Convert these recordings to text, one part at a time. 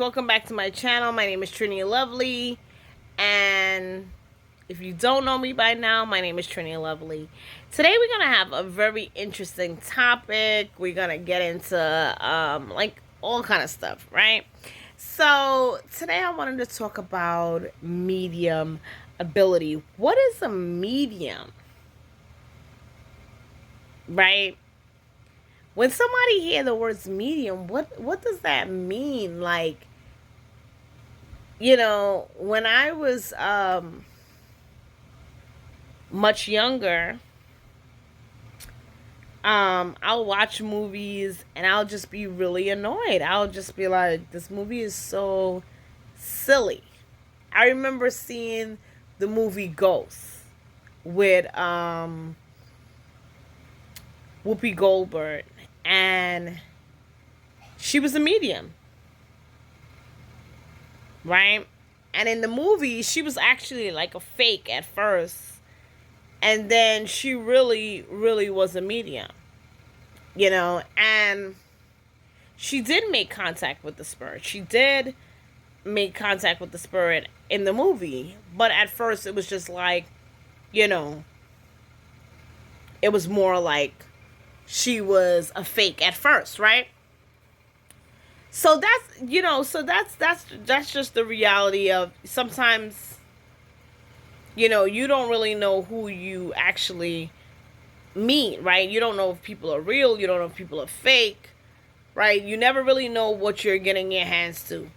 welcome back to my channel. My name is Trini Lovely, and if you don't know me by now, my name is Trini Lovely. Today we're gonna have a very interesting topic. We're gonna get into like all kind of stuff, right? So today I wanted to talk about medium ability. What is a medium? Right? When somebody hear the words medium, what does that mean? Like, when I was much younger, I'll watch movies and I'll just be really annoyed. I'll just be like, this movie is so silly. I remember seeing the movie Ghost with Whoopi Goldberg, and she was a medium, right? And in the movie, she was actually like a fake at first, and then she really, really was a medium, and she did make contact with the spirit. She did make contact with the spirit in the movie, but at first it was just like, it was more like she was a fake at first, right? So that's just the reality of sometimes, you don't really know who you actually meet, right? You don't know if people are real, you don't know if people are fake, right? You never really know what you're getting your hands to.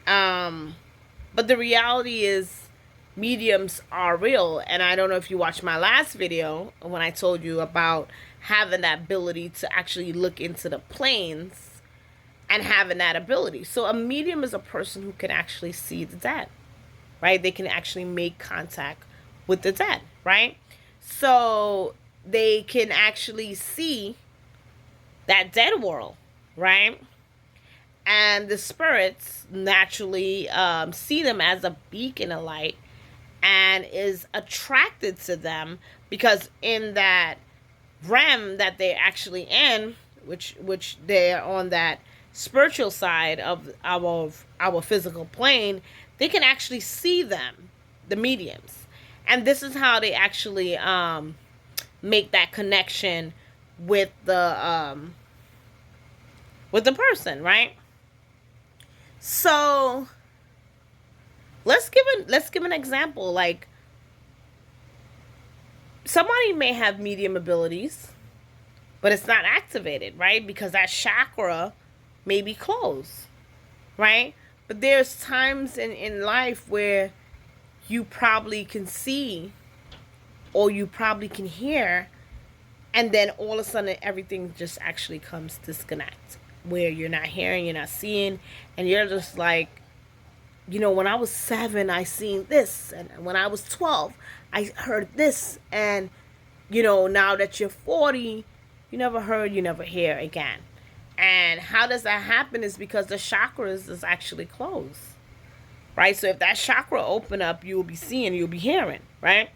But the reality is mediums are real, and I don't know if you watched my last video when I told you about having that ability to actually look into the planes and having that ability. So a medium is a person who can actually see the dead, right? They can actually make contact with the dead, right? So they can actually see that dead world, right? And the spirits naturally see them as a beacon of light and is attracted to them, because in that realm that they're actually in, which they're on that spiritual side of our physical plane, they can actually see them, the mediums. And this is how they actually make that connection with the person, right? So let's give an example. Like, somebody may have medium abilities, but it's not activated, right? Because that chakra may be closed, right? But there's times in life where you probably can see or you probably can hear, and then all of a sudden everything just actually comes disconnect, where you're not hearing, you're not seeing, and you're just like, when I was 7, I seen this, and when I was 12, I heard this, and now that you're 40, you never heard, you never hear again. And how does that happen? Is because the chakras is actually closed, right? So if that chakra open up, you will be seeing, you'll be hearing, right?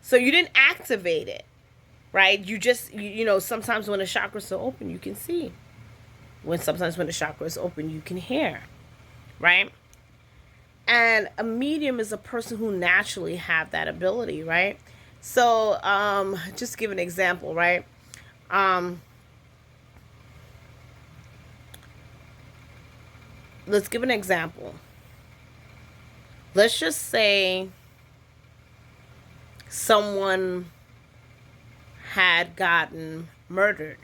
So you didn't activate it, right? You just, sometimes when the chakras are open, you can see. Sometimes when the chakra is open, you can hear, right? And a medium is a person who naturally have that ability, right? So, just give an example, right? Let's give an example. Let's just say someone had gotten murdered,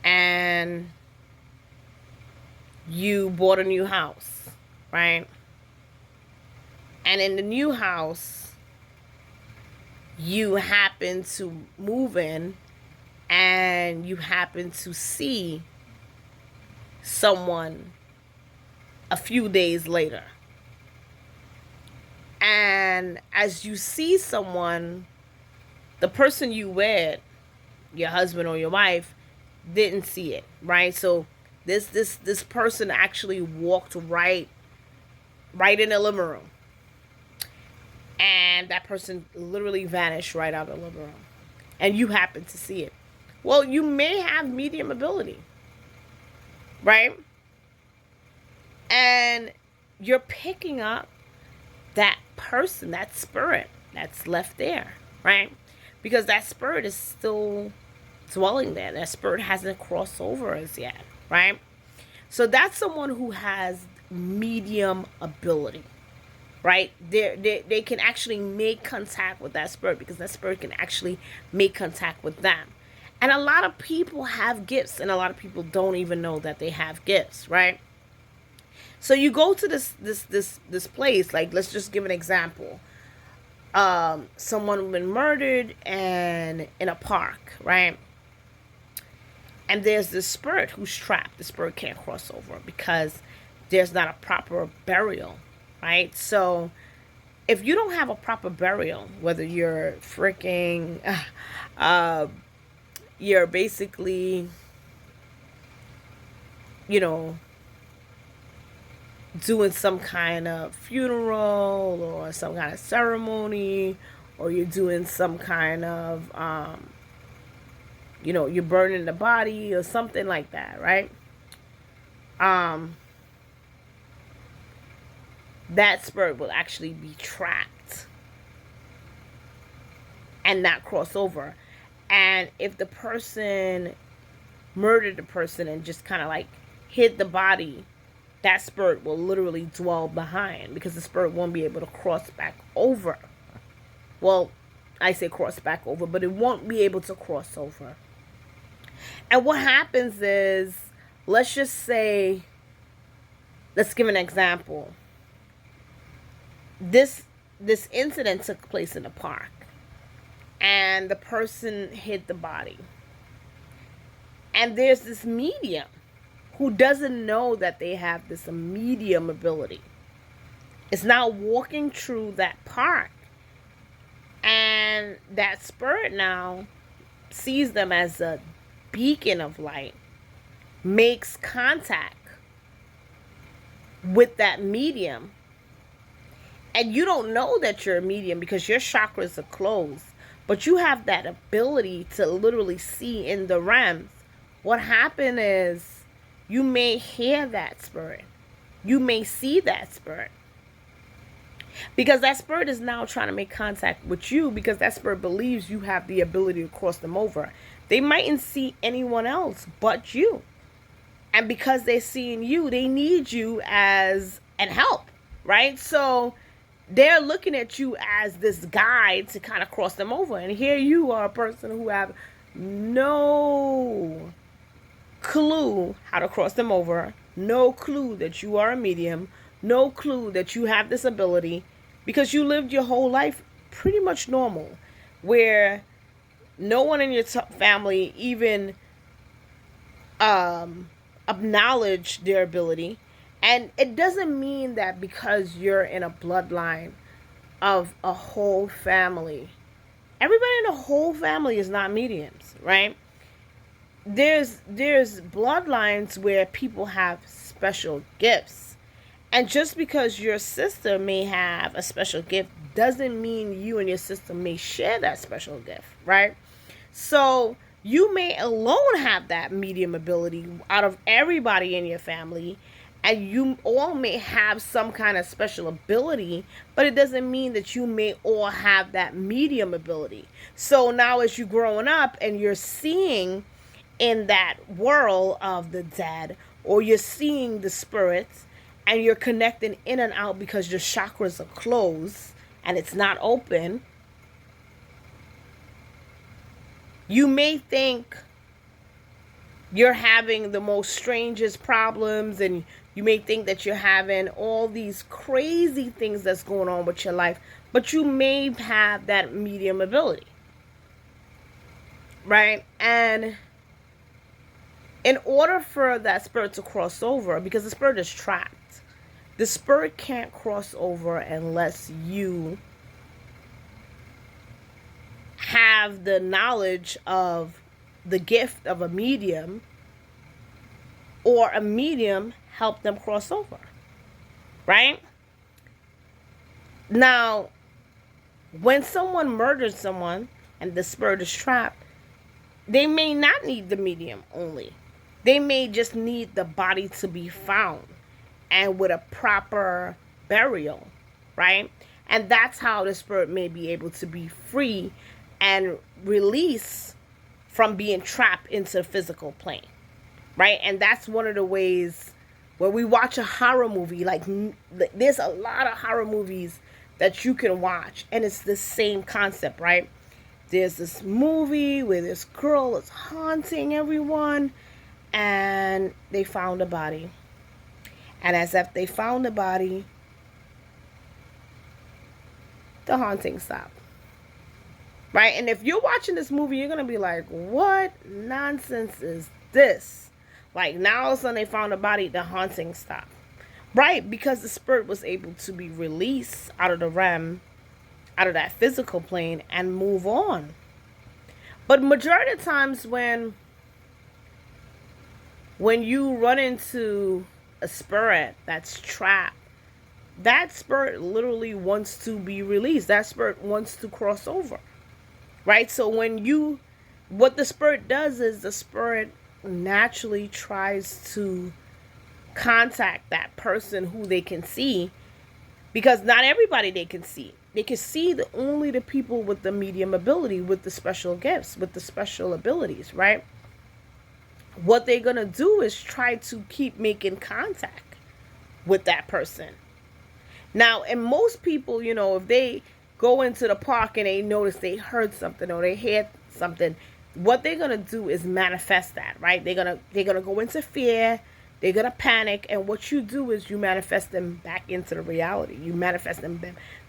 and you bought a new house, right? And in the new house, you happen to move in, and you happen to see someone a few days later. And as you see someone, the person you with, your husband or your wife, didn't see it, right? So this person actually walked right in the living room, and that person literally vanished right out of the living room, and you happen to see it. Well, you may have medium ability, right? And you're picking up that person, that spirit that's left there, right? Because that spirit is still dwelling there. That spirit hasn't crossed over as yet, right? So that's someone who has medium ability, right? They can actually make contact with that spirit, because that spirit can actually make contact with them. And a lot of people have gifts, and a lot of people don't even know that they have gifts, right? So you go to this place, like, let's just give an example. Someone been murdered and in a park, right? And there's this spirit who's trapped. The spirit can't cross over because there's not a proper burial, right? So if you don't have a proper burial, whether you're freaking, you're basically, doing some kind of funeral or some kind of ceremony, or you're doing some kind of, you're burning the body or something like that, right? That spirit will actually be trapped and not cross over. And if the person murdered the person and just kind of like hid the body, that spirit will literally dwell behind, because the spirit won't be able to cross back over. Well, I say cross back over, but it won't be able to cross over. And what happens is, let's just say, let's give an example. This incident took place in a park, and the person hid the body. And there's this medium who doesn't know that they have this medium ability. It's now walking through that park, and that spirit now sees them as a beacon of light, makes contact with that medium. And you don't know that you're a medium because your chakras are closed, but you have that ability to literally see in the realms. What happened is, you may hear that spirit. You may see that spirit. Because that spirit is now trying to make contact with you, because that spirit believes you have the ability to cross them over. They mightn't see anyone else but you. And because they're seeing you, they need you as an help, right? So they're looking at you as this guide to kind of cross them over. And here you are, a person who have no clue how to cross them over, no clue that you are a medium, no clue that you have this ability, because you lived your whole life pretty much normal, where no one in your family even acknowledged their ability. And it doesn't mean that because you're in a bloodline of a whole family, everybody in the whole family is not mediums, right? There's bloodlines where people have special gifts. And just because your sister may have a special gift doesn't mean you and your sister may share that special gift, right? So you may alone have that medium ability out of everybody in your family, and you all may have some kind of special ability, but it doesn't mean that you may all have that medium ability. So now as you're growing up and you're seeing in that world of the dead, or you're seeing the spirits, and you're connecting in and out because your chakras are closed and it's not open, you may think you're having the most strangest problems, and you may think that you're having all these crazy things that's going on with your life, but you may have that medium ability, right? And in order for that spirit to cross over, because the spirit is trapped, the spirit can't cross over unless you have the knowledge of the gift of a medium, or a medium help them cross over, right? Now, when someone murders someone and the spirit is trapped, they may not need the medium only. They may just need the body to be found. and with a proper burial, right? And that's how the spirit may be able to be free and release from being trapped into the physical plane, right? And that's one of the ways where we watch a horror movie. Like, there's a lot of horror movies that you can watch, and it's the same concept, right? There's this movie where this girl is haunting everyone, and they found a body. And as if they found the body, the haunting stopped. Right? And if you're watching this movie, you're going to be like, what nonsense is this? Like, now all of a sudden they found a body, the haunting stopped. Right? Because the spirit was able to be released out of the realm, out of that physical plane, and move on. But majority of times when you run into a spirit that's trapped, that spirit literally wants to be released. That spirit wants to cross over. Right? So what the spirit does is the spirit naturally tries to contact that person who they can see, because not everybody they can see. They can see only the people with the medium ability, with the special gifts, with the special abilities, right? What they're going to do is try to keep making contact with that person. Now, and most people, if they go into the park and they notice they heard something or they heard something, what they're going to do is manifest that, right? They're going to go into fear. They're going to panic. And what you do is you manifest them back into the reality. You manifest them.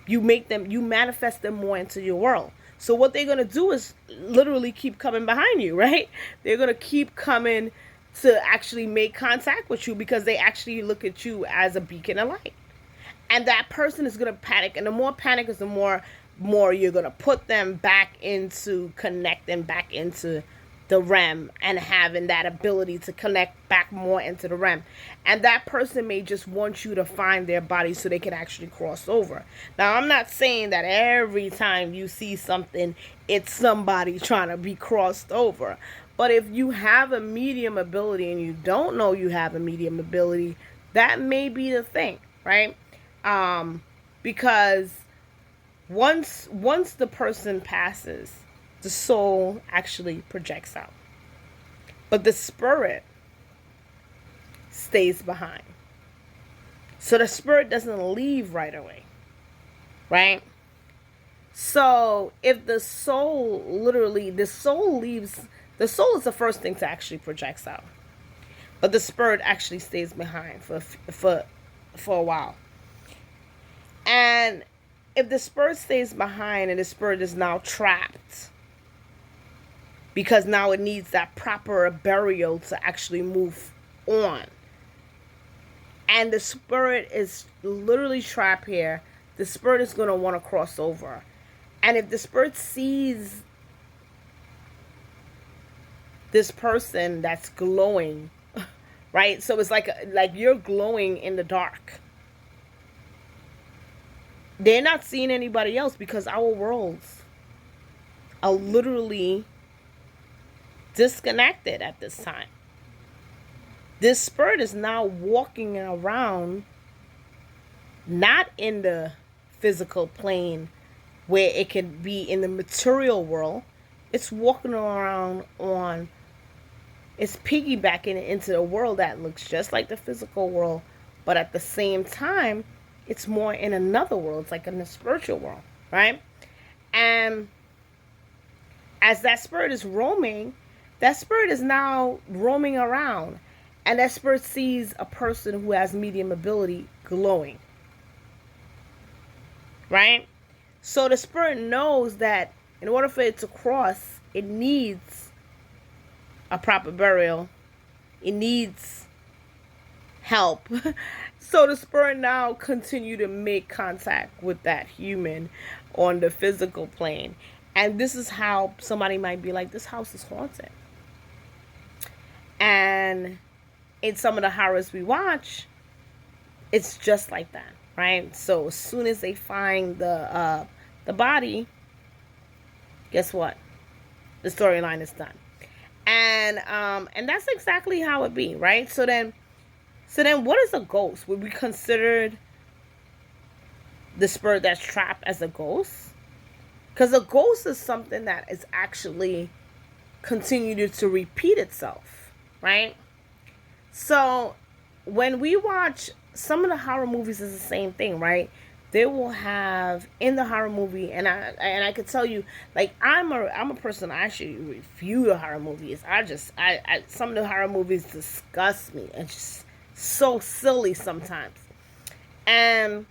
You manifest them more into your world. So what they're going to do is literally keep coming behind you, right? They're going to keep coming to actually make contact with you, because they actually look at you as a beacon of light. And that person is going to panic. And the more panic is the more you're going to put them back into connecting back into the realm and having that ability to connect back more into the realm. And that person may just want you to find their body so they can actually cross over. Now, I'm not saying that every time you see something, it's somebody trying to be crossed over. But if you have a medium ability and you don't know you have a medium ability, that may be the thing, right? Because once the person passes, the soul actually projects out. But the spirit stays behind. So the spirit doesn't leave right away. Right? So if the soul leaves, the soul is the first thing to actually projects out. But the spirit actually stays behind for a while. And if the spirit stays behind and the spirit is now trapped, because now it needs that proper burial to actually move on, and the spirit is literally trapped here, the spirit is going to want to cross over. And if the spirit sees this person that's glowing, right? So it's like you're glowing in the dark. They're not seeing anybody else, because our worlds are literally disconnected at this time. This spirit is now walking around, not in the physical plane where it can be in the material world. It's walking around it's piggybacking into the world that looks just like the physical world, but at the same time, it's more in another world. It's like in the spiritual world, right? And as that spirit is roaming, that spirit is now roaming around. And that spirit sees a person who has medium ability glowing. Right? So the spirit knows that in order for it to cross, it needs a proper burial. It needs help. So the spirit now continue to make contact with that human on the physical plane. And this is how somebody might be like, this house is haunted. And in some of the horrors we watch, it's just like that, right? So as soon as they find the body, guess what? The storyline is done. And that's exactly how it be, right? So then So then what is a ghost? Would we consider the spirit that's trapped as a ghost? Because a ghost is something that is actually continued to repeat itself, right? So when we watch some of the horror movies, is the same thing, right? They will have in the horror movie, and I could tell you, like, I'm a person, I actually review the horror movies. I some of the horror movies disgust me. It's just so silly sometimes. And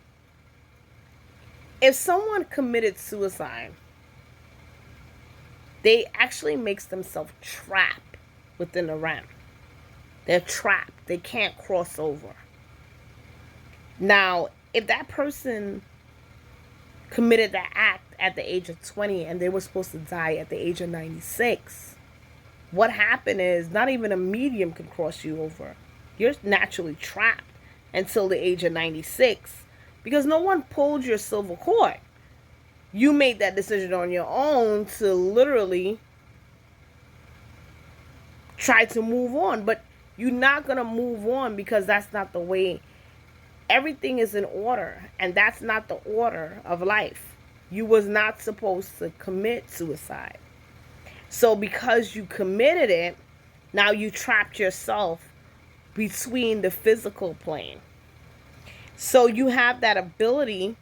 if someone committed suicide, they actually makes themselves trapped within the realm. They're trapped. They can't cross over. Now, if that person committed that act at the age of 20 and they were supposed to die at the age of 96, what happened is not even a medium can cross you over. You're naturally trapped until the age of 96 because no one pulled your silver cord. You made that decision on your own to literally try to move on. But you're not going to move on because that's not the way. Everything is in order. And that's not the order of life. You was not supposed to commit suicide. So because you committed it, now you trapped yourself between the physical plane. So you have that ability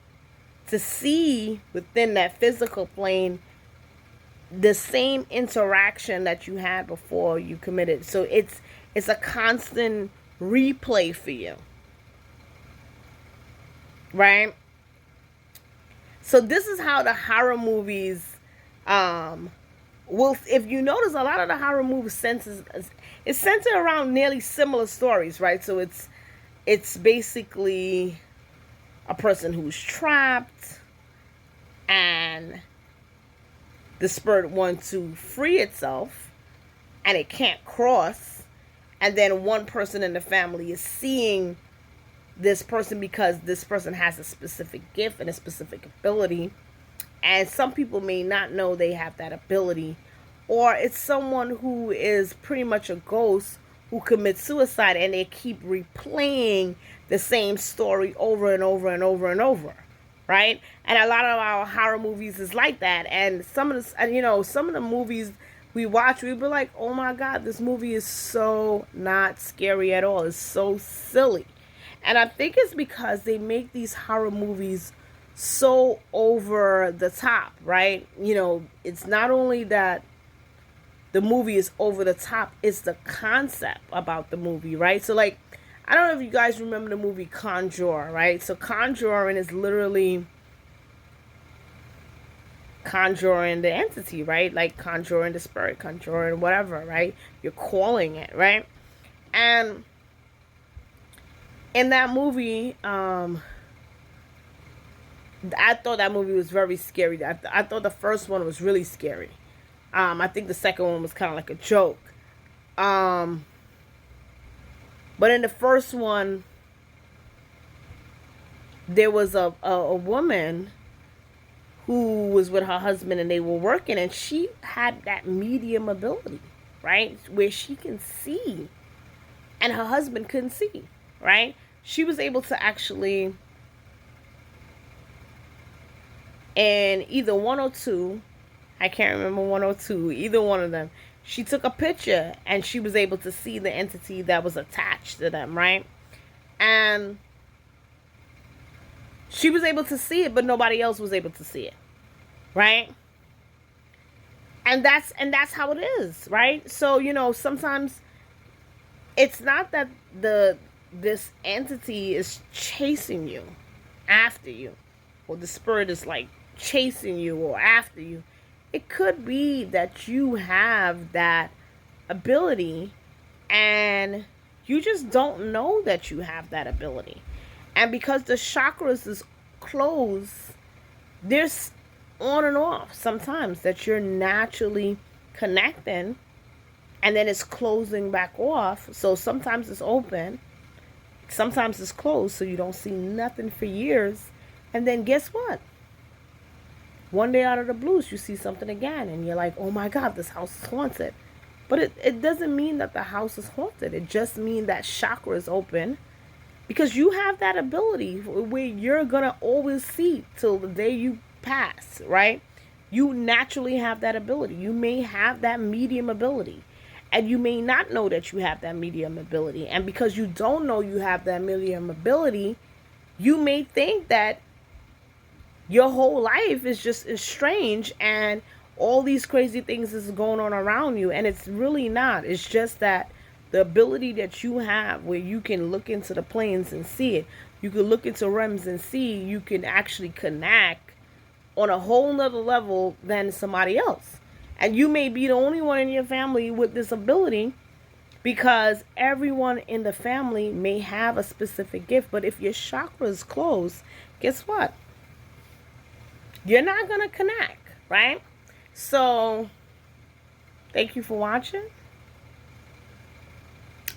to see within that physical plane the same interaction that you had before you committed. So it's a constant replay for you, right? So this is how the horror movies will, if you notice, a lot of the horror movies it's centered around nearly similar stories, right? So it's basically a person who's trapped and the spirit wants to free itself and it can't cross, and then one person in the family is seeing this person because this person has a specific gift and a specific ability, and some people may not know they have that ability, or it's someone who is pretty much a ghost who commits suicide and they keep replaying the same story over and over and over and over, right? And a lot of our horror movies is like that. And some of the movies we watch, we be like, oh my God, this movie is so not scary at all. It's so silly. And I think it's because they make these horror movies so over the top, right? It's not only that the movie is over the top, it's the concept about the movie, right? So, like, I don't know if you guys remember the movie Conjure, right? So conjuring is literally conjuring the entity, right? Like conjuring the spirit, conjuring whatever, right? You're calling it, right? And in that movie, I thought that movie was very scary. I thought the first one was really scary. I think the second one was kind of like a joke. But in the first one, there was a woman who was with her husband and they were working, and she had that medium ability, right? Where she can see and her husband couldn't see, right? She was able to actually, in either 102, I can't remember 102, either one of them, she took a picture and she was able to see the entity that was attached to them, right? And she was able to see it, but nobody else was able to see it, right? And that's how it is, right? So, sometimes it's not that this entity is chasing you, after you, or the spirit is like chasing you or after you. It could be that you have that ability and you just don't know that you have that ability. And because the chakras is closed, there's on and off sometimes that you're naturally connecting and then it's closing back off. So sometimes it's open, sometimes it's closed, so you don't see nothing for years. And then guess what? One day out of the blues, you see something again, and you're like, oh my God, this house is haunted. But it doesn't mean that the house is haunted. It just means that chakra is open, Because you have that ability where you're going to always see till the day you pass, right? You naturally have that ability. You may have that medium ability. And you may not know that you have that medium ability. And because you don't know you have that medium ability, you may think that your whole life is just strange and all these crazy things is going on around you. And it's really not. It's just that the ability that you have where you can look into the planes and see it. You can look into realms and see. You can actually connect on a whole nother level than somebody else. And you may be the only one in your family with this ability, because everyone in the family may have a specific gift. But if your chakra is closed, guess what? You're not going to connect, right? So, thank you for watching.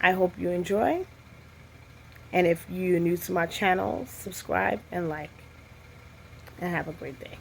I hope you enjoy. And if you're new to my channel, subscribe and like. And have a great day.